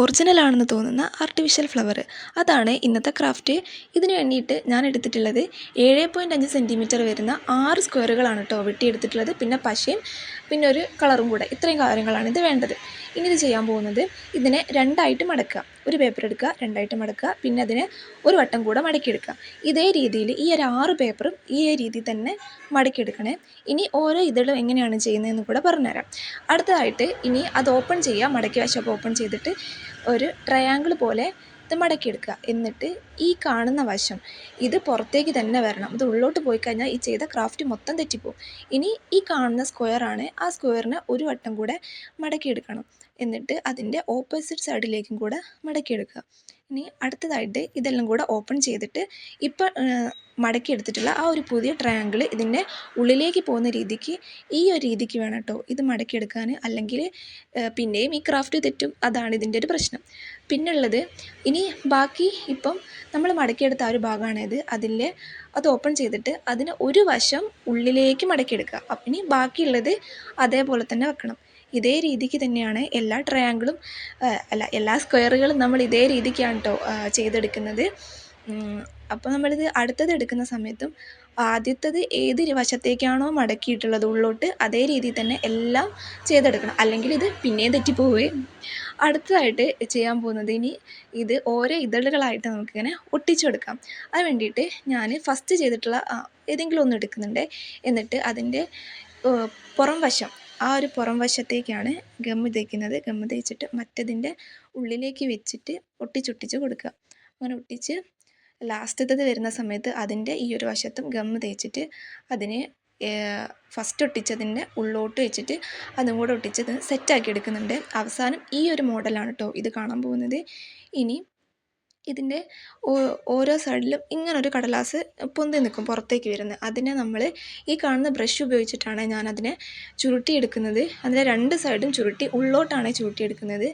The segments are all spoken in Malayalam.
ഒറിജിനലാണെന്ന് തോന്നുന്ന ആർട്ടിഫിഷ്യൽ ഫ്ലവർ. അതാണ് ഇന്നത്തെ ക്രാഫ്റ്റ്. ഇതിന് വേണ്ടിയിട്ട് ഞാൻ എടുത്തിട്ടുള്ളത് 7.5 സെൻറ്റിമീറ്റർ വരുന്ന 6 സ്ക്വയറുകളാണ് കേട്ടോ വെട്ടിയെടുത്തിട്ടുള്ളത്. പിന്നെ പശയും പിന്നെ ഒരു കളറും കൂടെ. ഇത്രയും കാര്യങ്ങളാണ് ഇത് വേണ്ടത്. ഇനി ഇത് ചെയ്യാൻ പോകുന്നത്, ഇതിനെ രണ്ടായിട്ട് മടക്കുക. ഒരു പേപ്പർ എടുക്കുക, രണ്ടായിട്ട് മടക്കുക, പിന്നെ അതിനെ ഒരു വട്ടം കൂടെ മടക്കിയെടുക്കുക. ഇതേ രീതിയിൽ ഈ ഒരു 6 പേപ്പറും ഈ രീതിയിൽ തന്നെ മടക്കിയെടുക്കണേ. ഇനി ഓരോ ഇതളും എങ്ങനെയാണ് ചെയ്യുന്നതെന്ന് കൂടെ പറഞ്ഞുതരാം. അടുത്തതായിട്ട് ഇനി അത് ഓപ്പൺ ചെയ്യുക. മടക്കിയ വശമൊക്കെ ഓപ്പൺ ചെയ്തിട്ട് ഒരു ട്രയാങ്കിൾ പോലെ ഇത് മടക്കിയെടുക്കുക. എന്നിട്ട് ഈ കാണുന്ന വശം ഇത് പുറത്തേക്ക് തന്നെ വരണം. ഇത് ഉള്ളോട്ട് പോയി കഴിഞ്ഞാൽ ഈ ചെയ്ത ക്രാഫ്റ്റ് മൊത്തം തെറ്റിപ്പോവും. ഇനി ഈ കാണുന്ന സ്ക്വയറാണ്, ആ സ്ക്വയറിനെ ഒരു വട്ടം കൂടെ മടക്കിയെടുക്കണം. എന്നിട്ട് അതിൻ്റെ ഓപ്പോസിറ്റ് സൈഡിലേക്കും കൂടെ മടക്കിയെടുക്കുക. ഇനി അടുത്തതായിട്ട് ഇതെല്ലാം കൂടെ ഓപ്പൺ ചെയ്തിട്ട് ഇപ്പം മടക്കിയെടുത്തിട്ടുള്ള ആ ഒരു പുതിയ ട്രയാങ്കിൾ ഇതിൻ്റെ ഉള്ളിലേക്ക് പോകുന്ന രീതിക്ക്, ഈ ഒരു രീതിക്ക് വേണം കേട്ടോ ഇത് മടക്കിയെടുക്കാൻ. അല്ലെങ്കിൽ പിന്നെയും ഈ ക്രാഫ്റ്റ് തെറ്റും. അതാണ് ഇതിൻ്റെ ഒരു പ്രശ്നം. പിന്നുള്ളത്, ഇനി ബാക്കി ഇപ്പം നമ്മൾ മടക്കിയെടുത്ത ആ ഒരു ഭാഗമാണിത്. അത് ഓപ്പൺ ചെയ്തിട്ട് അതിന് ഒരു വശം ഉള്ളിലേക്ക് മടക്കിയെടുക്കുക. അപ്പം ഇനി ബാക്കിയുള്ളത് അതേപോലെ തന്നെ വെക്കണം. ഇതേ രീതിക്ക് തന്നെയാണ് എല്ലാ ട്രയാങ്കിളും എല്ലാ സ്ക്വയറുകളും നമ്മൾ ഇതേ രീതിക്കാണ് കേട്ടോ ചെയ്തെടുക്കുന്നത്. അപ്പോൾ നമ്മളിത് അടുത്തത് എടുക്കുന്ന സമയത്തും ആദ്യത്തത് ഏത് വശത്തേക്കാണോ മടക്കിയിട്ടുള്ളത് ഉള്ളോട്ട്, അതേ രീതിയിൽ തന്നെ എല്ലാം ചെയ്തെടുക്കണം. അല്ലെങ്കിൽ ഇത് പിന്നെയും തെറ്റിപ്പോവുകയും. അടുത്തതായിട്ട് ചെയ്യാൻ പോകുന്നത്, ഇനി ഇത് ഓരോ ഇതളുകളായിട്ട് നമുക്കിങ്ങനെ ഒട്ടിച്ചെടുക്കാം. അതിന് വേണ്ടിയിട്ട് ഞാൻ ഫസ്റ്റ് ചെയ്തിട്ടുള്ള ഏതെങ്കിലും ഒന്ന് എടുക്കുന്നുണ്ട്. എന്നിട്ട് അതിൻ്റെ പുറം വശം, ആ ഒരു പുറം വശത്തേക്കാണ് ഗമ്മ് തേക്കുന്നത്. ഗമ്മ് തേച്ചിട്ട് മറ്റതിൻ്റെ ഉള്ളിലേക്ക് വെച്ചിട്ട് ഒട്ടിച്ചൊട്ടിച്ച് കൊടുക്കുക. അങ്ങനെ ഒട്ടിച്ച് ലാസ്റ്റത്തത് വരുന്ന സമയത്ത് അതിൻ്റെ ഈ ഒരു വശത്തും ഗമ്മ് തേച്ചിട്ട് അതിനെ ഫസ്റ്റ് ഒട്ടിച്ചതിൻ്റെ ഉള്ളോട്ട് വെച്ചിട്ട് അതും കൂടെ ഒട്ടിച്ചത് സെറ്റാക്കി എടുക്കുന്നുണ്ട്. അവസാനം ഈ ഒരു മോഡലാണ് കേട്ടോ ഇത് കാണാൻ പോകുന്നത്. ഇനി ഇതിൻ്റെ ഓരോ സൈഡിലും ഇങ്ങനൊരു കടലാസ് പൊന്തി നിൽക്കും പുറത്തേക്ക് വരുന്നത്. അതിനെ നമ്മൾ ഈ കാണുന്ന ബ്രഷ് ഉപയോഗിച്ചിട്ടാണ് ഞാനതിനെ ചുരുട്ടിയെടുക്കുന്നത്. അതിൻ്റെ രണ്ട് സൈഡും ചുരുട്ടി ഉള്ളോട്ടാണ് ചുരുട്ടിയെടുക്കുന്നത്.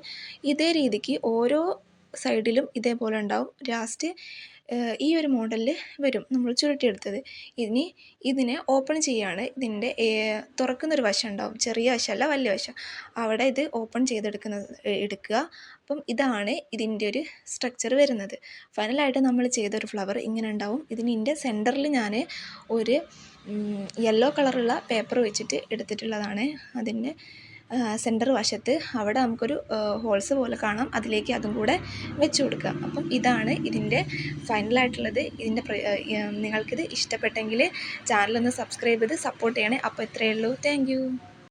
ഇതേ രീതിക്ക് ഓരോ സൈഡിലും ഇതേപോലെ ഉണ്ടാവും. ലാസ്റ്റ് ഈ ഒരു മോഡലിൽ വരും നമ്മൾ ചുരുട്ടിയെടുത്തത്. ഇനി ഇതിനെ ഓപ്പൺ ചെയ്യുകയാണ്. ഇതിൻ്റെ തുറക്കുന്നൊരു വശം ഉണ്ടാവും, ചെറിയ വശമല്ല വലിയ വശം. അവിടെ ഇത് ഓപ്പൺ എടുക്കുക. അപ്പം ഇതാണ് ഇതിൻ്റെ ഒരു സ്ട്രക്ചർ വരുന്നത്. ഫൈനലായിട്ട് നമ്മൾ ചെയ്തൊരു ഫ്ലവർ ഇങ്ങനെ ഉണ്ടാവും. ഇതിൻ്റെ സെൻറ്ററിൽ ഞാൻ ഒരു യെല്ലോ കളറുള്ള പേപ്പർ വെച്ചിട്ട് എടുത്തിട്ടുള്ളതാണ്. അതിൻ്റെ സെൻറ്റർ വശത്ത് അവിടെ നമുക്കൊരു ഹോൾസ് പോലെ കാണാം. അതിലേക്ക് അതും കൂടെ വെച്ച് കൊടുക്കുക. അപ്പം ഇതാണ് ഇതിൻ്റെ ഫൈനലായിട്ടുള്ളത്. നിങ്ങൾക്കിത് ഇഷ്ടപ്പെട്ടെങ്കിൽ ചാനലൊന്ന് സബ്സ്ക്രൈബ് ചെയ്ത് സപ്പോർട്ട് ചെയ്യണേ. അപ്പോൾ ഇത്രയേ ഉള്ളൂ. Thank you.